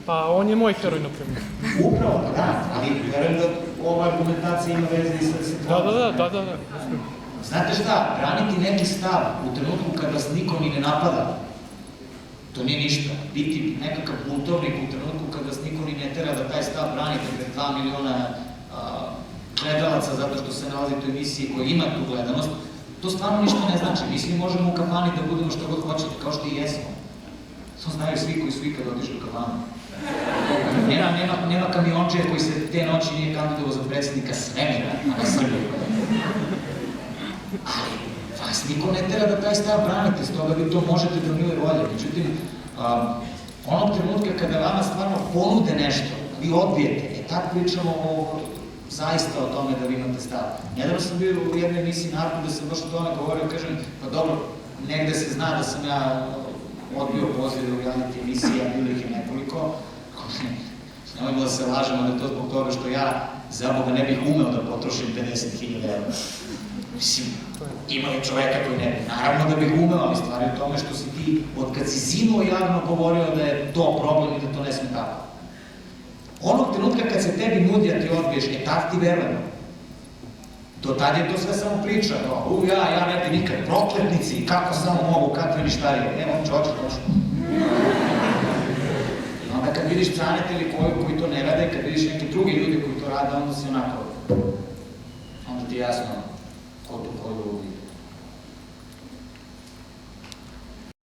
Pa on je moj heroj, na primjer. Upravo, pa da, ali verujem da ova argumentacija ima veze i sa situacijom. Da. Znate šta, braniti neki stav u trenutku kad vas niko ni ne napada, to nije ništa. Biti nekakav kultovnik u trenutku kad vas niko ni ne tera da taj stav branite pred 2 miliona gledalaca zato što se nalazite u emisiji koja ima tu gledanost, to stvarno ništa ne znači. Mi svi možemo u kafani da budemo što god hoćete, kao što i jesmo. To znaju svi koji su ikad otišli u kafanu. Nema kamiončija koji se te noći nije kandidovao za predsjednika svemira, a ne Srbije. Ali vas niko ne tera da taj stav branite, stoga vi to možete do mile volje. Međutim, onog trenutka kada vama stvarno ponude nešto, vi odbijete, tako pričamo zaista o tome da vi imate stav. Nedavno sam bio u jednoj emisiji Narko da sam baš o tome govorio, kažem, pa dobro, negde se zna da sam ja odbio pozive u reality emisiji, a bilo ih je nekoliko. Nemojmo da se lažemo da je to zbog toga što ja za Boga ne bih umeo da potrošim 50.000 evra. Mislim, ima li čoveka koji ne bi? Naravno da bih umeo, ali stvar je u tome što si ti, od kad si zinuo javno govorio da je to problem i da to ne sme tako. Onog trenutka kad se tebi nudi, a ti odbiješ, tad ti verujemo. Do tad je to sve samo priča, ja ne bi nikad, prokletnici, kako samo mogu, kakve ništarije, evo, čoče. I onda kad vidiš canitelji koji to ne rade, kad vidiš neki drugi ljudi koji to rade, onda si onako, onda ti je jasno ko tu koju